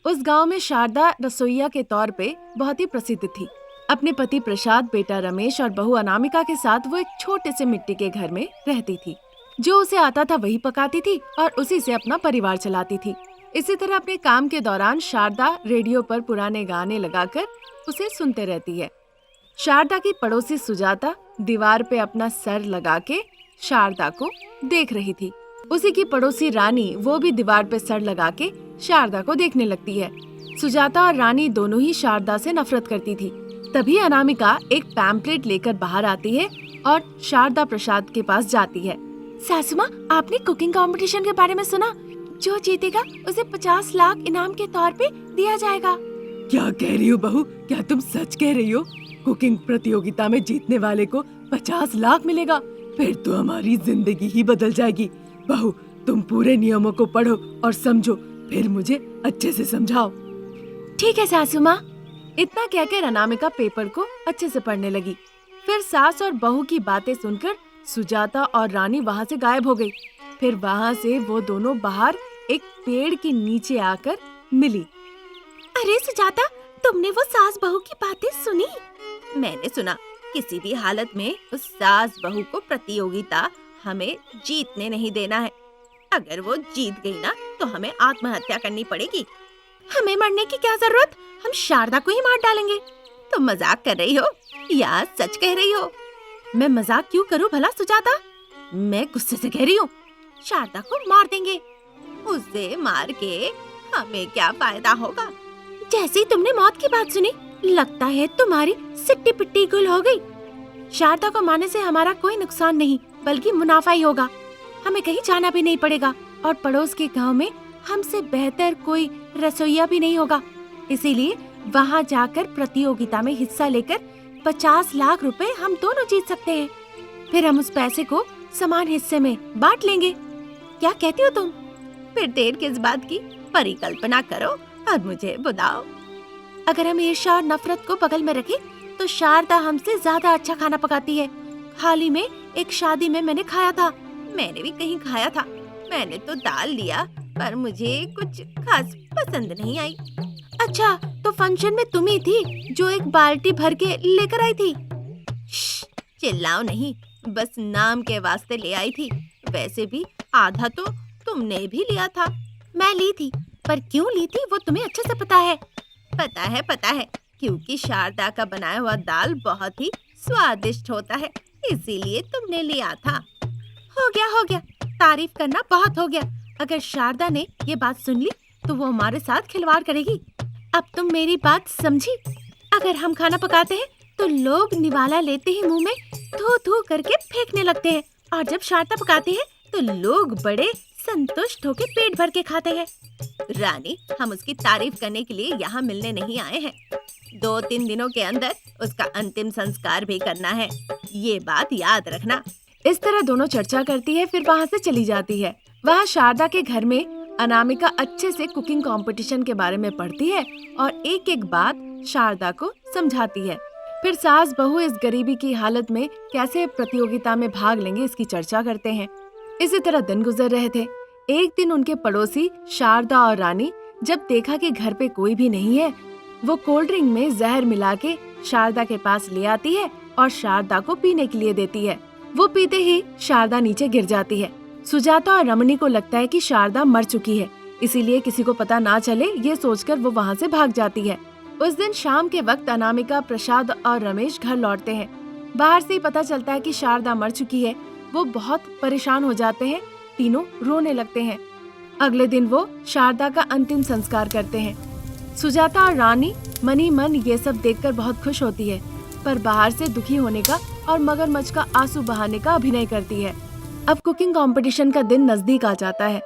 उस गांव में शारदा रसोइया के तौर पे बहुत ही प्रसिद्ध थी। अपने पति प्रसाद, बेटा रमेश और बहू अनामिका के साथ वो एक छोटे से मिट्टी के घर में रहती थी। जो उसे आता था वही पकाती थी और उसी से अपना परिवार चलाती थी। इसी तरह अपने काम के दौरान शारदा रेडियो पर पुराने गाने लगाकर उसे सुनते रहती है। शारदा की पड़ोसी सुजाता दीवार पे अपना सर लगा के शारदा को देख रही थी। उसी की पड़ोसी रानी वो भी दीवार पे सर लगा के शारदा को देखने लगती है। सुजाता और रानी दोनों ही शारदा से नफरत करती थी। तभी अनामिका एक पैम्पलेट लेकर बाहर आती है और शारदा प्रसाद के पास जाती है। सासू माँ, आपने कुकिंग कंपटीशन के बारे में सुना? जो जीतेगा उसे 50 लाख इनाम के तौर पे दिया जाएगा। क्या कह रही हो बहू? क्या तुम सच कह रही हो? कुकिंग प्रतियोगिता में जीतने वाले को 50 लाख मिलेगा? फिर तो हमारी जिंदगी ही बदल जाएगी। बहू, तुम पूरे नियमों को पढ़ो और समझो, फिर मुझे अच्छे से समझाओ। ठीक है सासू माँ। इतना कहकर अनामिका पेपर को अच्छे से पढ़ने लगी। फिर सास और बहू की बातें सुनकर सुजाता और रानी वहाँ से गायब हो गई। फिर वहाँ से वो दोनों बाहर एक पेड़ के नीचे आकर मिली। अरे सुजाता, तुमने वो सास बहू की बातें सुनी? मैंने सुना किसी भी हालत में उस सास बहू को प्रतियोगिता हमें जीतने नहीं देना है। अगर वो जीत गई ना तो हमें आत्महत्या करनी पड़ेगी। हमें मरने की क्या जरूरत? हम शारदा को ही मार डालेंगे। तुम मजाक कर रही हो या सच कह रही हो? मैं मजाक क्यों करूं भला सुजाता? मैं गुस्से से कह रही हूँ। शारदा को मार देंगे। उसे मार के हमें क्या फायदा होगा? जैसे ही तुमने मौत की बात सुनी, लगता है तुम्हारी सिट्टी पिट्टी गुल हो गई। शारदा को मारने से हमारा कोई नुकसान नहीं बल्कि मुनाफा ही होगा। हमें कहीं जाना भी नहीं पड़ेगा और पड़ोस के गांव में हमसे बेहतर कोई रसोइया भी नहीं होगा। इसीलिए वहां जाकर प्रतियोगिता में हिस्सा लेकर 50 लाख रुपए हम दोनों जीत सकते हैं। फिर हम उस पैसे को समान हिस्से में बांट लेंगे। क्या कहती हो तुम? फिर देर किस बात की? परिकल्पना करो और मुझे बताओ। अगर हम ईर्ष्या और नफरत को बगल में रखें तो शारदा हमसे ज्यादा अच्छा खाना पकाती है। हाल ही में एक शादी में मैंने खाया था। मैंने भी कहीं खाया था। मैंने तो दाल लिया पर मुझे कुछ खास पसंद नहीं आई। अच्छा, तो फंक्शन में तुम ही थी जो एक बाल्टी भर के लेकर आई थी। चिल्लाओ नहीं, बस नाम के वास्ते ले आई थी। वैसे भी आधा तो तुमने भी लिया था। मैं ली थी, पर क्यों ली थी वो तुम्हें अच्छे से पता है। पता है, क्योंकि शारदा का बनाया हुआ दाल बहुत ही स्वादिष्ट होता है, इसीलिए तुमने लिया था। हो गया, तारीफ करना बहुत हो गया। अगर शारदा ने ये बात सुन ली तो वो हमारे साथ खिलवाड़ करेगी। अब तुम मेरी बात समझी? अगर हम खाना पकाते हैं तो लोग निवाला लेते ही मुंह में थू थू करके फेंकने लगते हैं, और जब शारदा पकाती है तो लोग बड़े संतुष्ट होकर पेट भर के खाते हैं। रानी, हम उसकी तारीफ करने के लिए यहाँ मिलने नहीं आए हैं। 2-3 दिनों के अंदर उसका अंतिम संस्कार भी करना है, ये बात याद रखना। इस तरह दोनों चर्चा करती है, फिर वहाँ से चली जाती है। वहाँ शारदा के घर में अनामिका अच्छे से कुकिंग कंपटीशन के बारे में पढ़ती है और एक एक बात शारदा को समझाती है। फिर सास बहू इस गरीबी की हालत में कैसे प्रतियोगिता में भाग लेंगे इसकी चर्चा करते हैं। इसी तरह दिन गुजर रहे थे। एक दिन उनके पड़ोसी शारदा और रानी जब देखा कि घर पे कोई भी नहीं है, वो कोल्ड ड्रिंक में जहर मिला के शारदा के पास ले आती है और शारदा को पीने के लिए देती है। वो पीते ही शारदा नीचे गिर जाती है। सुजाता और रमणी को लगता है कि शारदा मर चुकी है, इसीलिए किसी को पता ना चले ये सोचकर वो वहाँ से भाग जाती है। उस दिन शाम के वक्त अनामिका, प्रसाद और रमेश घर लौटते हैं। बाहर से ही पता चलता है कि शारदा मर चुकी है। वो बहुत परेशान हो जाते हैं, तीनों रोने लगते हैं। अगले दिन वो शारदा का अंतिम संस्कार करते हैं। सुजाता और रानी मनी मन ये सब देखकर बहुत खुश होती है, पर बाहर से दुखी होने का और मगरमच्छ का आंसू बहाने का अभिनय करती है। अब कुकिंग कंपटीशन का दिन नजदीक आ जाता है।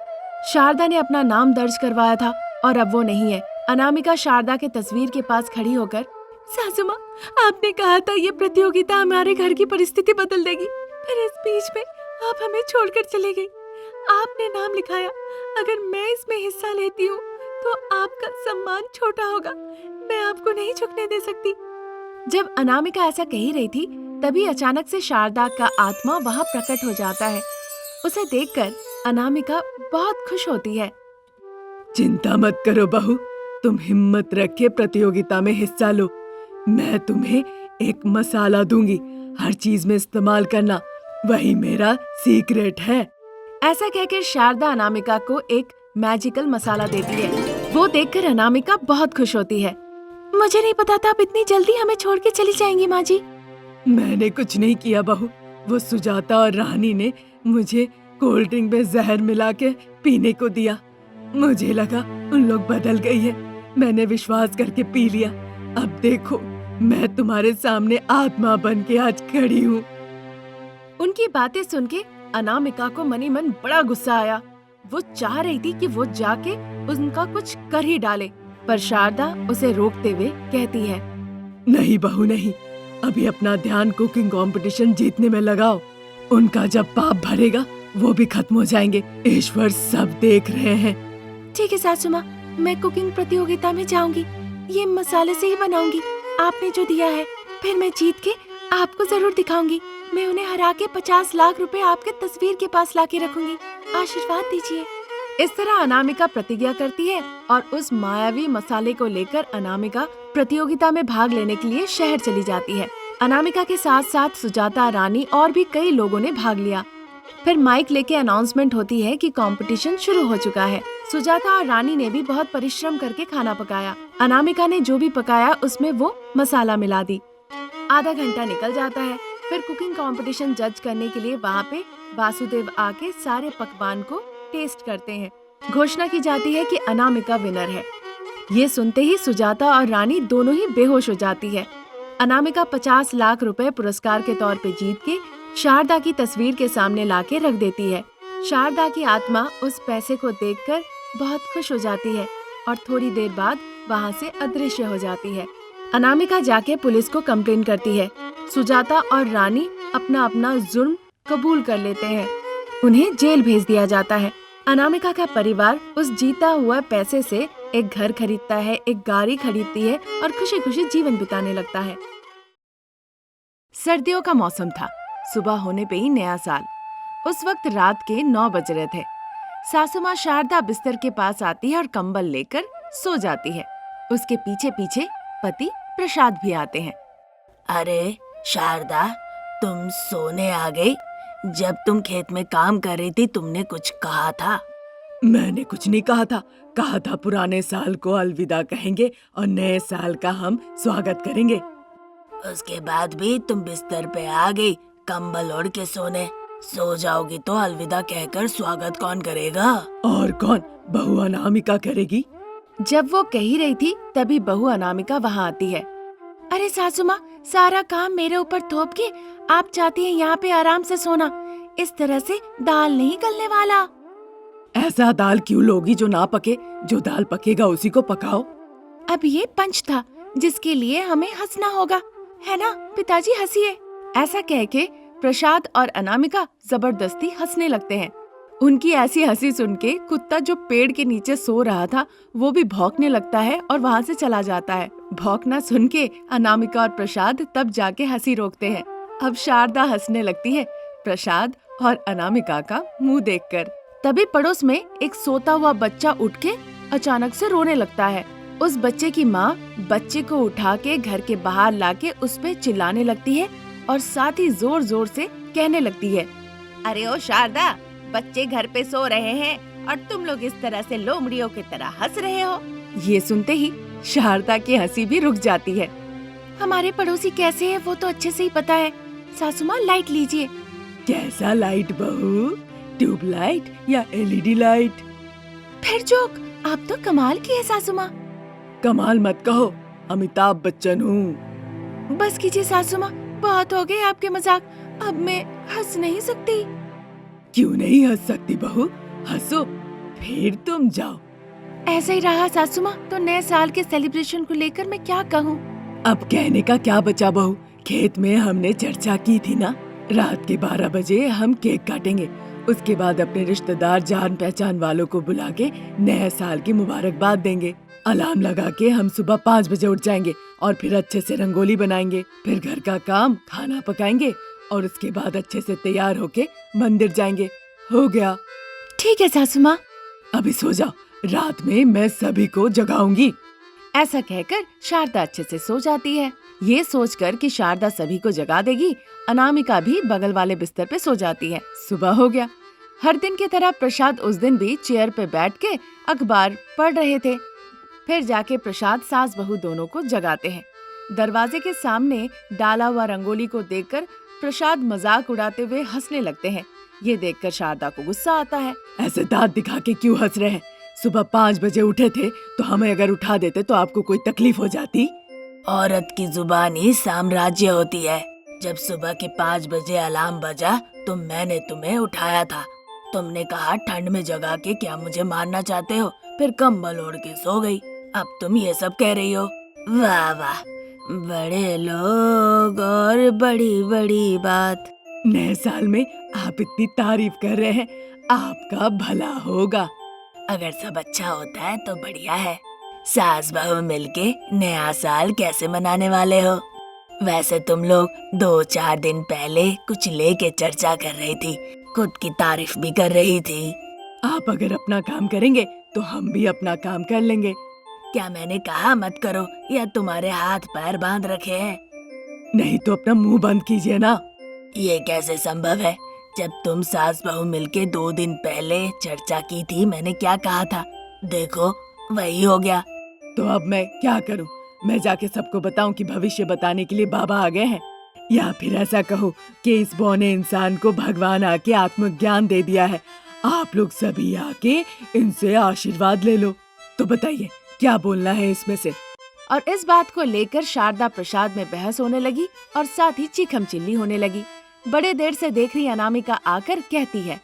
शारदा ने अपना नाम दर्ज करवाया था और अब वो नहीं है। अनामिका शारदा के तस्वीर के पास खड़ी होकर, सासू माँ, आपने कहा था ये प्रतियोगिता हमारे घर की परिस्थिति बदल देगी, फिर इस बीच में आप हमें छोड़कर चले गई। आपने नाम लिखाया, अगर मैं इसमें हिस्सा लेती हूँ तो आपका सम्मान छोटा होगा। मैं आपको नहीं झुकने दे सकती। जब अनामिका ऐसा कह ही रही थी, तभी अचानक से शारदा का आत्मा वहाँ प्रकट हो जाता है। उसे देखकर अनामिका बहुत खुश होती है। चिंता मत करो बहू, तुम हिम्मत रख के प्रतियोगिता में हिस्सा लो। मैं तुम्हें एक मसाला दूंगी, हर चीज में इस्तेमाल करना, वही मेरा सीक्रेट है। ऐसा कहकर शारदा अनामिका को एक मैजिकल मसाला देती है। वो देखकर अनामिका बहुत खुश होती है। मुझे नहीं पता था आप इतनी जल्दी हमें छोड़ के चली जाएंगी माँ जी। मैंने कुछ नहीं किया बहू, वो सुजाता और रानी ने मुझे कोल्ड ड्रिंक में जहर मिला के पीने को दिया। मुझे लगा उन लोग बदल गई है, मैंने विश्वास करके पी लिया। अब देखो मैं तुम्हारे सामने आत्मा बन के आज खड़ी हूँ। उनकी बातें सुन के अनामिका को मनी मन बड़ा गुस्सा आया। वो चाह रही थी कि वो जाके उनका कुछ कर ही डाले, पर शारदा उसे रोकते हुए कहती है, नहीं बहू नहीं, अभी अपना ध्यान कुकिंग कंपटीशन जीतने में लगाओ। उनका जब पाप भरेगा वो भी खत्म हो जाएंगे, ईश्वर सब देख रहे हैं। ठीक है सासू माँ, मैं कुकिंग प्रतियोगिता में जाऊंगी, ये मसाले से ही बनाऊंगी आपने जो दिया है। फिर मैं जीत के आपको जरूर दिखाऊंगी। मैं उन्हें हरा के 50 लाख रुपए आपके तस्वीर के पास लाके रखूंगी, आशीर्वाद दीजिए। इस तरह अनामिका प्रतिज्ञा करती है और उस मायावी मसाले को लेकर अनामिका प्रतियोगिता में भाग लेने के लिए शहर चली जाती है। अनामिका के साथ साथ सुजाता, रानी और भी कई लोगों ने भाग लिया। फिर माइक लेके अनाउंसमेंट होती है कि कंपटीशन शुरू हो चुका है। सुजाता और रानी ने भी बहुत परिश्रम करके खाना पकाया। अनामिका ने जो भी पकाया उसमें वो मसाला मिला दी। आधा घंटा निकल जाता है। फिर कुकिंग कंपटीशन जज करने के लिए वहाँ पे वासुदेव आके सारे पकवान को टेस्ट करते हैं। घोषणा की जाती है कि अनामिका विनर है। ये सुनते ही सुजाता और रानी दोनों ही बेहोश हो जाती है। अनामिका 50 लाख रुपए पुरस्कार के तौर पे जीत के शारदा की तस्वीर के सामने लाके रख देती है। शारदा की आत्मा उस पैसे को देखकर बहुत खुश हो जाती है और थोड़ी देर बाद वहाँ से अदृश्य हो जाती है। अनामिका जाके पुलिस को कंप्लेन करती है। सुजाता और रानी अपना अपना जुर्म कबूल कर लेते हैं। उन्हें जेल भेज दिया जाता है। अनामिका का परिवार उस जीता हुआ पैसे से एक घर खरीदता है, एक गाड़ी खरीदती है और खुशी खुशी जीवन बिताने लगता है। सर्दियों का मौसम था। सुबह होने पे ही नया साल। उस वक्त रात के 9 बज रहे थे। सासू माँ शारदा बिस्तर के पास आती है और कंबल लेकर सो जाती है। उसके पीछे पीछे पति प्रसाद भी आते हैं। अरे शारदा, तुम सोने आ गई? जब तुम खेत में काम कर रही थी तुमने कुछ कहा था। मैंने कुछ नहीं कहा था पुराने साल को अलविदा कहेंगे और नए साल का हम स्वागत करेंगे। उसके बाद भी तुम बिस्तर पे आ गई कंबल ओढ़ के सोने। सो जाओगी तो अलविदा कहकर स्वागत कौन करेगा? और कौन? बहू अनामिका करेगी। जब वो कह ही रही थी तभी बहू अनामिका वहाँ आती है। अरे सासू माँ, सारा काम मेरे ऊपर थोप के आप चाहती हैं यहाँ पे आराम से सोना। इस तरह से दाल नहीं गलने वाला। ऐसा दाल क्यों लोगी जो ना पके? जो दाल पकेगा उसी को पकाओ। अब ये पंच था जिसके लिए हमें हंसना होगा, है ना? पिताजी हंसिए। ऐसा कह के प्रसाद और अनामिका जबरदस्ती हंसने लगते हैं। उनकी ऐसी हंसी सुन के कुत्ता जो पेड़ के नीचे सो रहा था वो भी भौंकने लगता है और वहाँ से चला जाता है। भौंकना सुन के अनामिका और प्रसाद तब जाके हंसी रोकते हैं। अब शारदा हंसने लगती है प्रसाद और अनामिका का मुंह देखकर। तभी पड़ोस में एक सोता हुआ बच्चा उठ के अचानक से रोने लगता है। उस बच्चे की माँ बच्चे को उठा के घर के बाहर लाके उस पे चिल्लाने लगती है और साथ ही जोर जोर से कहने लगती है, अरे ओ शारदा, बच्चे घर पे सो रहे हैं और तुम लोग इस तरह से लोमड़ियों की तरह हंस रहे हो। ये सुनते ही शारदा की हंसी भी रुक जाती है। हमारे पड़ोसी कैसे हैं वो तो अच्छे से ही पता है। सासू माँ, लाइट लीजिए। कैसा लाइट बहू? ट्यूबलाइट या एलईडी लाइट? फिर जोक, आप तो कमाल की है सासू माँ। कमाल मत कहो, अमिताभ बच्चन हूँ। बस कीजिए सासू माँ, बहुत हो गए आपके मजाक। अब मैं हंस नहीं सकती। क्यों नहीं हंस सकती बहू? हंसो, फिर तुम जाओ। ऐसा ही रहा सासू माँ तो नए साल के सेलिब्रेशन को लेकर मैं क्या कहूँ? अब कहने का क्या बचा बहू? खेत में हमने चर्चा की थी ना, रात के 12 बजे हम केक काटेंगे। उसके बाद अपने रिश्तेदार, जान पहचान वालों को बुला के नए साल की मुबारकबाद देंगे। अलार्म लगा के हम सुबह 5 बजे उठ जाएंगे और फिर अच्छे से रंगोली बनाएंगे। फिर घर का काम, खाना पकाएंगे और उसके बाद अच्छे से तैयार होके मंदिर जाएंगे। हो गया। ठीक है सासू माँ। अभी सो जाओ, रात में मैं सभी को जगाऊंगी। ऐसा कहकर शारदा अच्छे से सो जाती है। ये सोचकर कि शारदा सभी को जगा देगी, अनामिका भी बगल वाले बिस्तर पे सो जाती है। सुबह हो गया। हर दिन की तरह प्रसाद उस दिन भी चेयर पे बैठ के अखबार पढ़ रहे थे। फिर जाके प्रसाद सास बहू दोनों को जगाते हैं। दरवाजे के सामने डाला हुआ रंगोली को देखकर प्रसाद मजाक उड़ाते हुए हंसने लगते हैं। ये देखकर शारदा को गुस्सा आता है। ऐसे दांत दिखा के क्यों हंस रहे हैं? सुबह 5 बजे उठे थे तो हमें अगर उठा देते तो आपको कोई तकलीफ हो जाती? औरत की जुबान ही साम्राज्य होती है। जब सुबह के 5 बजे अलार्म बजा तो मैंने तुम्हें उठाया था। तुमने कहा ठंड में जगा के क्या मुझे मारना चाहते हो, फिर कंबल ओढ़ के सो गई। अब तुम ये सब कह रही हो। वाह वाह, बड़े लोग और बड़ी बड़ी बात। नए साल में आप इतनी तारीफ कर रहे हैं, आपका भला होगा। अगर सब अच्छा होता है तो बढ़िया है। सास बहू मिलके नया साल कैसे मनाने वाले हो? वैसे तुम लोग 2-4 दिन पहले कुछ लेके चर्चा कर रही थी, खुद की तारीफ भी कर रही थी। आप अगर अपना काम करेंगे तो हम भी अपना काम कर लेंगे। क्या मैंने कहा मत करो या तुम्हारे हाथ पैर बांध रखे हैं? नहीं तो अपना मुंह बंद कीजिए ना। ये कैसे संभव है? जब तुम सास बहू मिलके 2 दिन पहले चर्चा की थी, मैंने क्या कहा था? देखो वही हो गया। तो अब मैं क्या करूं? मैं जाके सबको बताऊं कि भविष्य बताने के लिए बाबा आ गए हैं? या फिर ऐसा कहो कि इस बौने इंसान को भगवान आके आत्मज्ञान दे दिया है, आप लोग सभी आके इनसे आशीर्वाद ले लो। तो बताइए क्या बोलना है इसमें से? और इस बात को लेकर शारदा प्रसाद में बहस होने लगी और साथ ही चीखम चिल्ली होने लगी। बड़े देर से देख रही अनामिका आकर कहती है,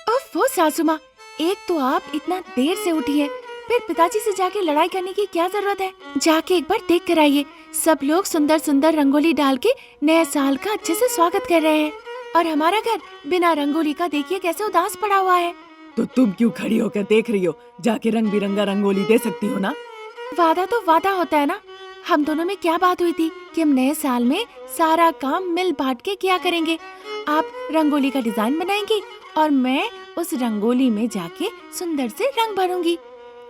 ओफो सासू माँ, एक तो आप इतना देर से उठी है, फिर पिताजी से जाके लड़ाई करने की क्या जरूरत है? जाके एक बार देख कर आइए, सब लोग सुंदर सुंदर रंगोली डाल के नए साल का अच्छे से स्वागत कर रहे हैं और हमारा घर बिना रंगोली का देखिए कैसे उदास पड़ा हुआ है। तो तुम क्यों खड़ी होकर देख रही हो? जाके रंग बिरंगा रंगोली दे सकती हो ना। वादा तो वादा होता है ना। हम दोनों में क्या बात हुई थी कि हम नए साल में सारा काम मिल बांट के किया करेंगे। आप रंगोली का डिजाइन बनाएंगी और मैं उस रंगोली में जाके सुंदर से रंग भरूंगी,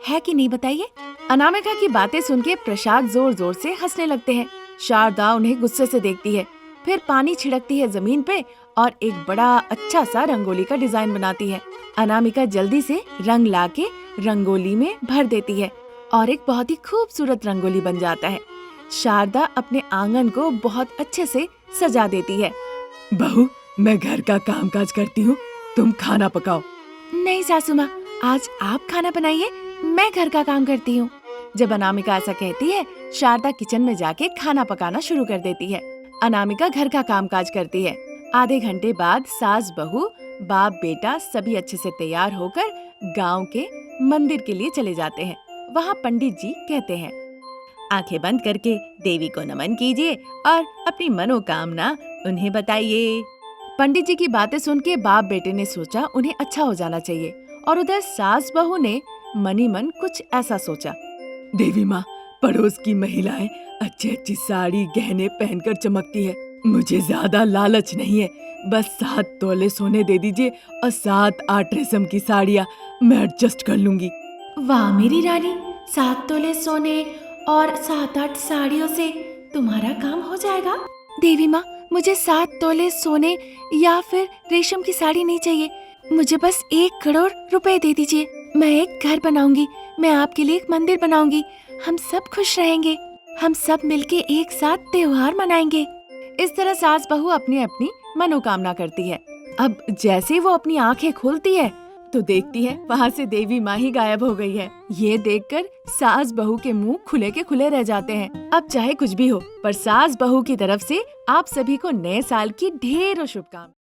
है कि नहीं बताइए? अनामिका की बातें सुन के प्रसाद जोर जोर से हंसने लगते हैं। शारदा उन्हें गुस्से से देखती है, फिर पानी छिड़कती है जमीन पे और एक बड़ा अच्छा सा रंगोली का डिजाइन बनाती है। अनामिका जल्दी से रंग लाके रंगोली में भर देती है और एक बहुत ही खूबसूरत रंगोली बन जाता है। शारदा अपने आंगन को बहुत अच्छे से सजा देती है। बहू, मैं घर का काम काज करती हूँ, तुम खाना पकाओ। नहीं सासू माँ, आज आप खाना बनाइए, मैं घर का काम करती हूँ। जब अनामिका ऐसा कहती है, शारदा किचन में जाके खाना पकाना शुरू कर देती है। अनामिका घर का काम काज करती है। आधे घंटे बाद सास बहू बाप बेटा सभी अच्छे से तैयार होकर गांव के मंदिर के लिए चले जाते हैं। वहाँ पंडित जी कहते हैं, आंखें बंद करके देवी को नमन कीजिए और अपनी मनोकामना उन्हें बताइए। पंडित जी की बातें सुन के बाप बेटे ने सोचा उन्हें अच्छा हो जाना चाहिए और उधर सास बहू ने मनी मन कुछ ऐसा सोचा। देवी माँ, पड़ोस की महिलाएं अच्छी अच्छी साड़ी गहने पहनकर चमकती है। मुझे ज्यादा लालच नहीं है, बस 7 तोले सोने दे दीजिए और 7-8 रेशम की साड़ियाँ मैं एडजस्ट कर लूंगी। वाह मेरी रानी, 7 तोले सोने और 7-8 साड़ियों से तुम्हारा काम हो जाएगा। देवी माँ, मुझे 7 तोले सोने या फिर रेशम की साड़ी नहीं चाहिए, मुझे बस 1 करोड़ रुपए दे दीजिए। मैं एक घर बनाऊंगी, मैं आपके लिए एक मंदिर बनाऊंगी, हम सब खुश रहेंगे, हम सब मिलके एक साथ त्योहार मनाएंगे। इस तरह सास बहू अपनी अपनी मनोकामना करती है। अब जैसे ही वो अपनी आंखें खोलती है तो देखती है वहाँ से देवी माँ ही गायब हो गई है। ये देखकर सास बहू के मुंह खुले के खुले रह जाते हैं। अब चाहे कुछ भी हो, पर सास बहू की तरफ से आप सभी को नए साल की ढेरों शुभकामनाएं।